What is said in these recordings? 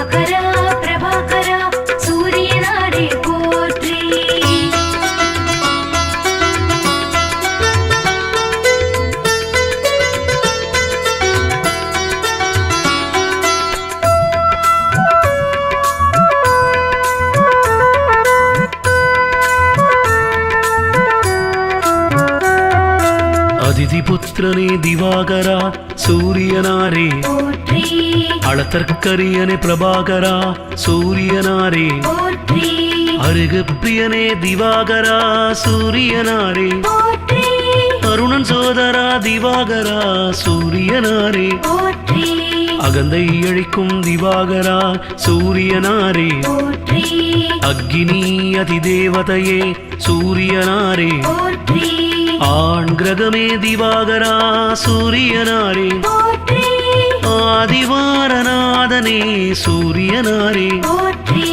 கிருபாகரா பிரபாகரா சூரியனாரே போற்றி. அதிதிபுத்திரனே திவாகரா சூரியனாரே போற்றி அளத்தற்கரியனே பிரபாகரா சூரியனாரே போற்றி அருகப்பிரியனே திவாகரா சூரியனாரே போற்றி அருணன் சோதரா திவாகரா சூரியனாரே போற்றி அகந்தை அழிக்கும் திவாகரா சூரியனாரே போற்றி அக்னி அதிதேவதையே சூரியனாரே போற்றி ஆண் கிரகமே திவாகரா சூரியனாரே போற்றி ஆதிவாரநாதனே சூரியனாரே போற்றி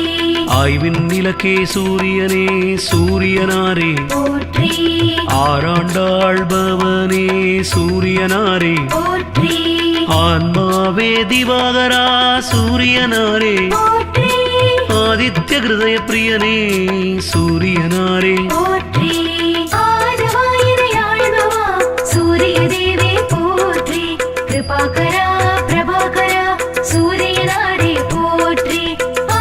ஆய்வின் நிலக்கே சூரியனே சூரியனாரே போற்றி ஆராண்டாள்பவனே சூரியனாரே போற்றி ஆன்மாவே திவாகரா சூரியனாரே போற்றி ஆதித்ய ஹிருதய பிரியனே சூரியனாரே போற்றி ஆதிவாயினையாழ்பவா சூரிய தேவே போற்றி கிருபாகரா பிரபாகரா சூரியனாரே போற்றி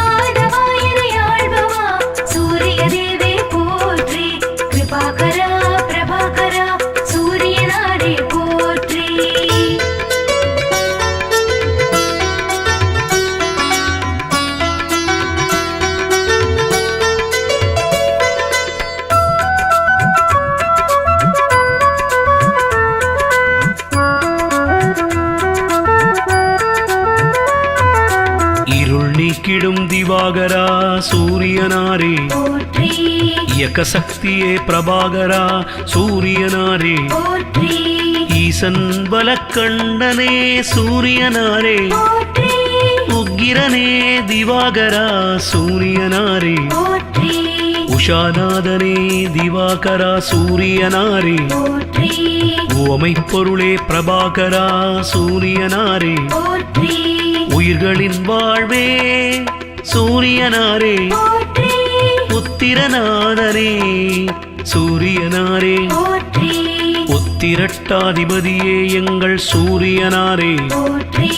ஆதிவாயினையாழ்பவா சூரிய தேவே போற்றி கிருபாகரா பிரபாகரா சூரியனாரே போற்றி. இருள் நீக்கிடும் திவாகரா சூரியனாரே போற்றி இயக்க சக்தியே பிரபாகரா சூரியனாரே போற்றி ஈசன் பலக்கண்டனே சூரியனாரே போற்றி உக்கிரனே திவாகரா சூரியனாரே போற்றி உஷாநாதனே திவாகரா சூரியனாரே போற்றி ஓமை பொருளே பிரபாகரா சூரியனாரே போற்றி உயிர்களின் வாழ்வே சூரியனாரே போற்றி உத்திரநாதனே சூரியனாரே போற்றி உத்திரட்டாதிபதியே எங்கள் சூரியனாரே போற்றி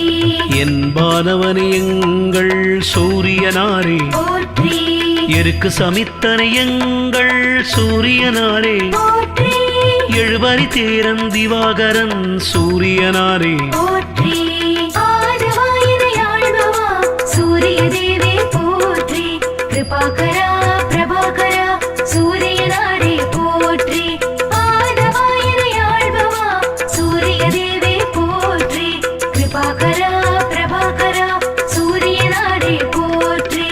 என்பானவனே எங்கள் சூரியனாரே போற்றி எருக்கு சமித்தனை எங்கள் சூரியனாரே போற்றி எழுபறி தேரன் திவாகரன் சூரியனாரே போற்றி ஆதிவாயினையாழ்பவா சூரிய தேவே போற்றி கிருபாகரா பிரபாகரா சூரியனாரே போற்றி ஆதிவாயினையாழ்பவா சூரிய தேவே போற்றி கிருபாகரா பிரபாகரா சூரியனாரே போற்றி.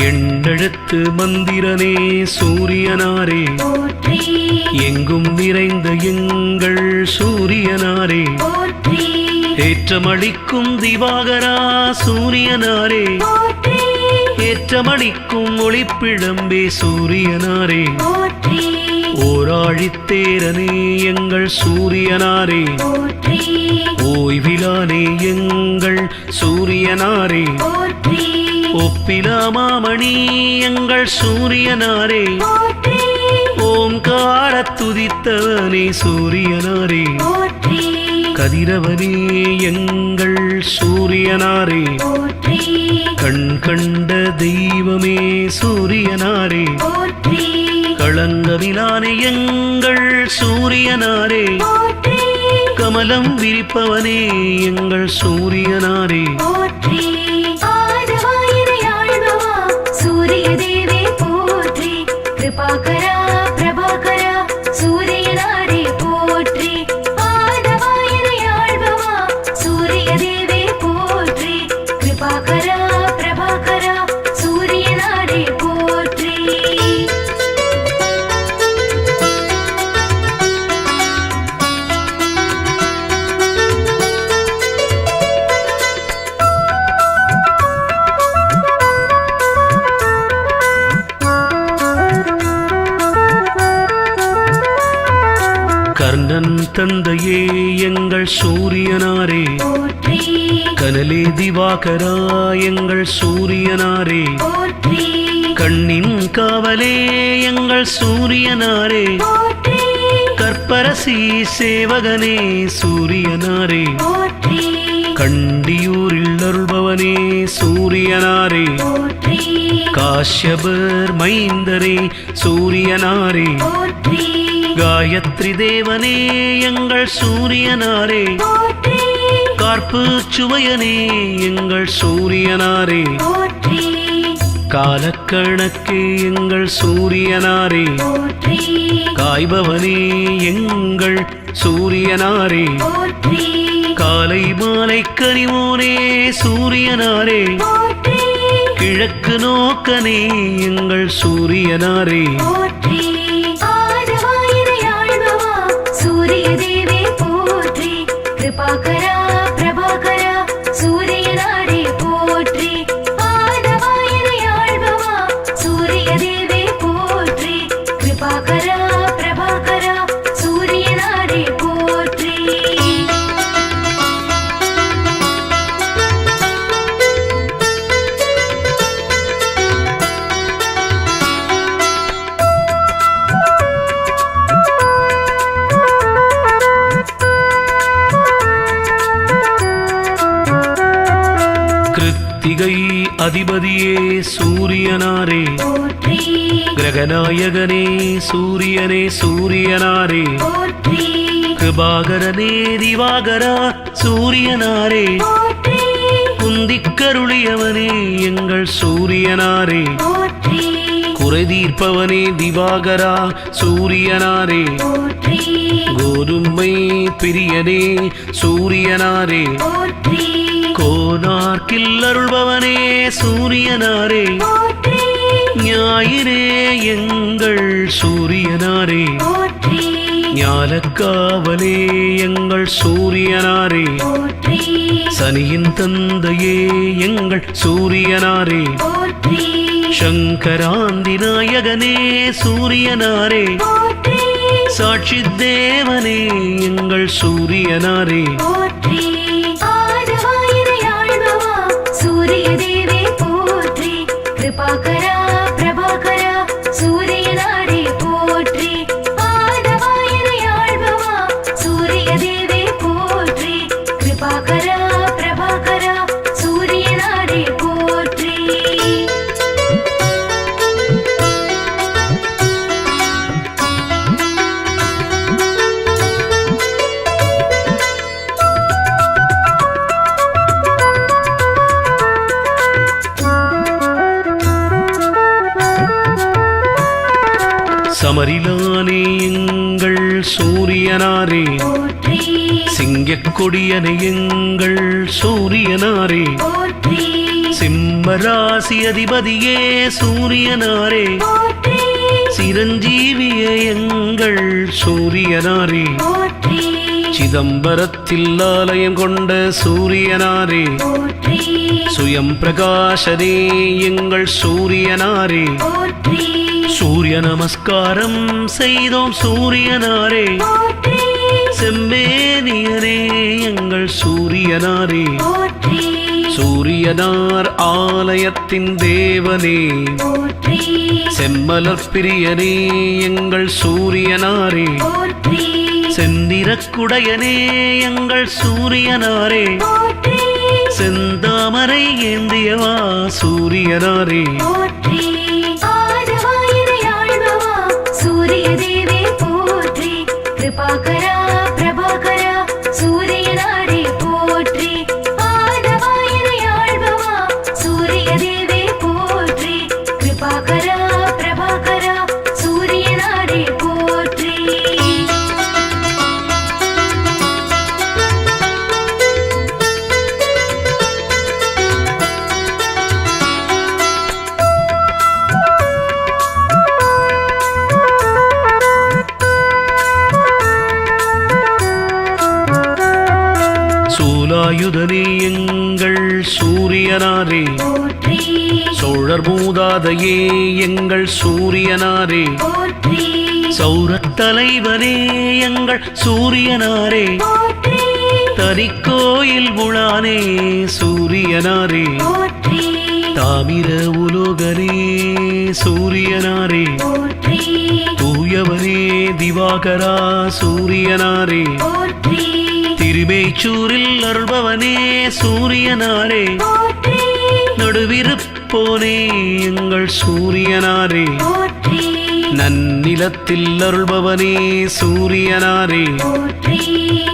எண்ணெழுத்து மந்திரனே சூரியனாரே போற்றி எங்கும் நிறைந்த எங்கள் சூரியனாரே போற்றி ஏற்றமளிக்கும் திவாகரா சூரியனாரே போற்றி ஏற்றமளிக்கும் ஒளிப்பிழம்பே சூரியனாரே போற்றி ஓராழித்தேரனே எங்கள் சூரியனாரே போற்றி ஓய்விலானே எங்கள் சூரியனாரே போற்றி ஒப்பிலாமாமணி எங்கள் சூரியனாரே போற்றி ஓம்கார துதித்தவனே சூரியனாரே போற்றி கதிரவனே எங்கள் சூரியனாரே போற்றி கண் கண்ட தெய்வமே சூரியனாரே போற்றி களங்கவிலானே எங்கள் சூரியனாரே போற்றி கமலம் விரிப்பவனே எங்கள் சூரியனாரே போற்றி ஆதிவாயினையாழ்பவா சூரிய தேவே போற்றி கிருபாகரா பிரபாகரா சூரியனாரே போற்றி ஆதிவாயினையாழ்பவா சூரிய தேவே போற்றி கிருபாகரா பிரபாகரா சூரியனாரே போற்றி. தந்தையே எங்கள் சூரியனாரே, போற்றி கனலே திவாகரா எங்கள் சூரியனாரே, போற்றி கண்ணின் காவலே எங்கள் சூரியனாரே, போற்றி கற்பரசி சேவகனே சூரியனாரே, போற்றி கண்டியூரில் அருள்பவனே சூரியனாரே, போற்றி காஷ்யபர் மைந்தரே சூரியனாரே, போற்றி காயத்ரி தேவனே எங்கள் சூரியனாரே, போற்றி கார்ப்பு சுவையனே எங்கள் சூரியனாரே, போற்றி காலக்கணக்கே எங்கள் சூரியனாரே, போற்றி காய்பவனே எங்கள் சூரியனாரே, போற்றி காலை மாலை கனிவோனே சூரியனாரே, போற்றி கிழக்கு நோக்கனே எங்கள் சூரியனாரே, போற்றி ஆதவாயினையாழ்பவா சூரிய தேவே போற்றி கிருபாகரா பிரபாகரா சூரியனாரே போற்றி ஆதவாயினையாழ்பவா சூரிய தேவே போற்றி கிருபாகரா பிரபாகரா சூரியனாரே போற்றி கிருத்திகை அதிபதியே சூரியனாரே, போற்றி கிரகநாயகனே சூரியனே சூரியனாரே, போற்றி கிருபாகரனே திவாகரா சூரியனாரே, போற்றி குந்திக்கருளியவனே எங்கள் சூரியனாரே, போற்றி குறை தீர்ப்பவனே திவாகரா சூரியனாரே, போற்றி கோதுமை பிரியனே சூரியனாரே, போற்றி கோனார்க்கில் அருள்பவனே சூரியனாரே, போற்றி ஞாயிறே எங்கள் சூரியனாரே, போற்றி ஞாலக்காவலே எங்கள் சூரியனாரே, போற்றி சனியின் தந்தையே எங்கள் சூரியனாரே, போற்றி சங்கராந்தி நாயகனே சூரியனாரே, போற்றி சாட்சி தேவனே எங்கள் சூரியனாரே, போற்றி ஆதவாயினையாழ்பவா சூரிய தேவே போற்றி கிருபாகரா பிரபாகரா சூரியனாரே போற்றி ஆதவாயினையாழ்பவா சூரிய தேவே போற்றி கிருபாகரா பிரபாகரா சூரியனாரே போற்றி சமரிலானே எங்கள் சூரியனாரே, போற்றி சிங்கக் கொடியனே எங்கள் சூரியனாரே, போற்றி சிம்மராசி அதிபதியே சூரியனாரே, போற்றி சிரஞ்சீவியே எங்கள் சூரியனாரே, போற்றி சிதம்பரத்தில் ஆலயம் கொண்ட சூரியனாரே, போற்றி சுயம் பிரகாசனே எங்கள் சூரியனாரே, போற்றி சூரிய நமஸ்காரம் செய்தோம் சூரியனாரே, போற்றி செம்மேனியரே எங்கள் சூரியனாரே, போற்றி சூரியனார் ஆலயத்தின் தேவனே, போற்றி செம்மலர் பிரியனே எங்கள் சூரியனாரே, போற்றி செந்திரக்குடையனே எங்கள் சூரியனாரே, போற்றி செந்தாமரை ஏந்தியவா சூரியனாரே, போற்றி ஆதவாயினையாழ்பவா சூரிய தேவே போற்றி கிருபாகரா பிரபாகரா சூரியனாரே போற்றி ஆதவாயினையாழ்பவா சூரிய தேவே போற்றி கிருபாகரா பிரபாகரா சூரியனாரே போற்றி சூலாயுதனே எங்கள் சூரியனாரே, போற்றி சோழர் மூதாதையே எங்கள் சூரியனாரே, போற்றி சௌரத் தலைவனே எங்கள் சூரியனாரே போற்றி தனிக்கோயில் உளானே சூரியனாரே போற்றி தாமிர உலோகனே சூரியனாரே போற்றி தூயவனே திவாகரா சூரியனாரே போற்றி திருமேச்சூரில் அருள்பவனே சூரியனாரே போற்றி நடுவிருப்போனே எங்கள் சூரியனாரே போற்றி நன்னிலத்தில் அருள்பவனே சூரியனாரே போற்றி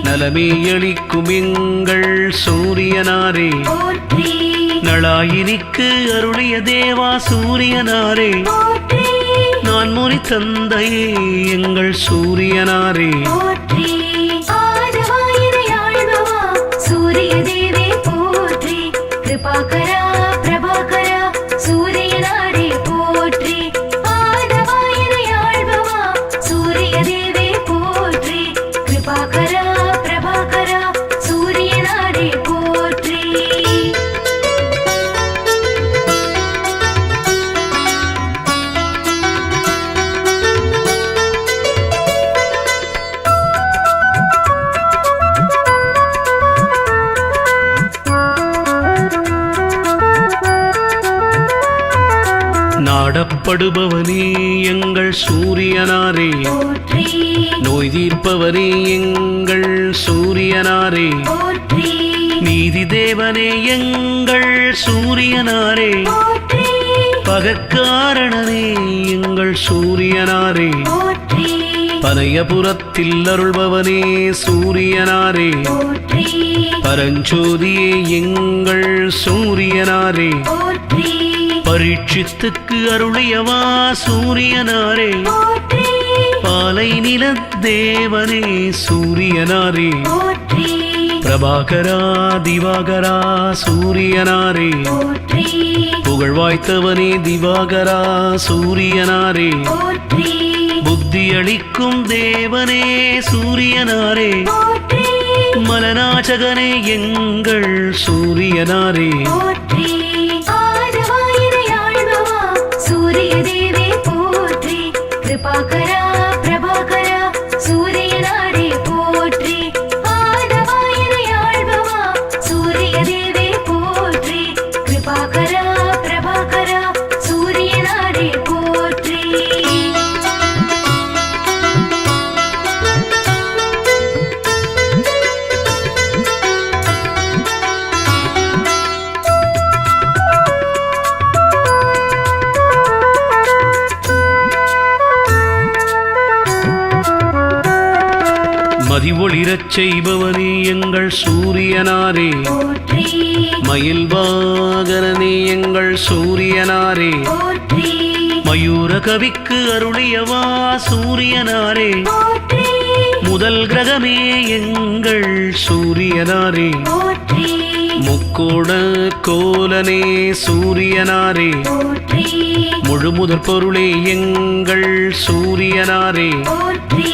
நலமே அளிக்கும் எங்கள் சூரியனாரே போற்றி நளாயினிக்கு அருளிய தேவா சூரியனாரே போற்றி நான் முறி தந்தையே எங்கள் சூரியனாரே போற்றி ஆதவாயினையாழ்பவா சூரிய தேவே போற்றி கிருபாகரா பிரபாகரா சூரியனாரே போற்றி ஆதவாயினையாழ்பவா சூரிய தேவே போற்றி கிருபாகரா பிரபாகரா சூரியனாரே போற்றி நாடப்படுபவனே எங்கள் சூரியனாரே போற்றி நோய் தீர்ப்பவனே எங்கள் சூரியனாரே போற்றி நீதி தேவனே எங்கள் சூரியனாரே போற்றி பகக்காரணனே எங்கள் சூரியனாரே போற்றி பனையபுரத்தில் அருள்பவனே சூரியனாரே போற்றி பரஞ்சோதியே எங்கள் சூரியனாரே போற்றி பரீட்சித்துக்கு அருளியவா சூரியனாரே போற்றி பாலை நில தேவனே சூரியனாரே போற்றி பிரபாகரா திவாகரா சூரியனாரே போற்றி புகழ்வாய்த்தவனே திவாகரா சூரியனாரே போற்றி புத்தி அளிக்கும் தேவனே சூரியனாரே போற்றி மலநாசகனே எங்கள் சூரியனாரே போற்றி ஆதவாயினையாழ்பவா சூரிய தேவே போற்றி கிருபாகரா பிரபாகரா சூரியனாரே போற்றி ஆதவாயினையாழ்பவா சூரிய தேவே போற்றி கிருபாகரா பிரபாகரா சூரியனாரே போற்றி மதி ஒளிரச் செய்பவனே எங்கள் சூரியனாரே போற்றி மயில் வாகனனே எங்கள் சூரியனாரே போற்றி மயூர கவிக்கு அருளியவா சூரியனாரே போற்றி முதல் கிரகமே எங்கள் சூரியனாரே போற்றி முக்கோண கோலனே சூரியனாரே போற்றி முழுமுதற் பொருளே எங்கள் சூரியனாரே போற்றி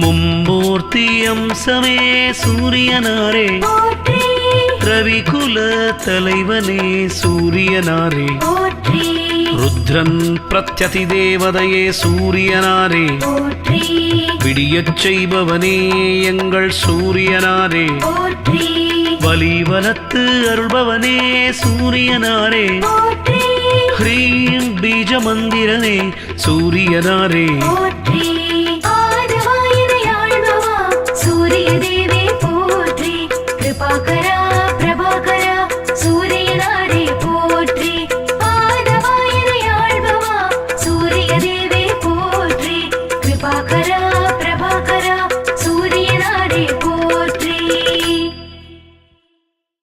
மும்மூர்த்தி அம்சமே சூரியனாரே போற்றி ரவிகுல தலைவனே சூரியனாரே போற்றி ருத்ரன் பிரத்யதி தேவதையே சூரியனாரே போற்றி விடியச் செய்பவனே எங்கள் சூரியனாரே போற்றி வலிவலத்து அருள்பவனே சூரியனாரே போற்றி ஹ்ரீம் பீஜ மந்திரனே சூரியனாரே போற்றி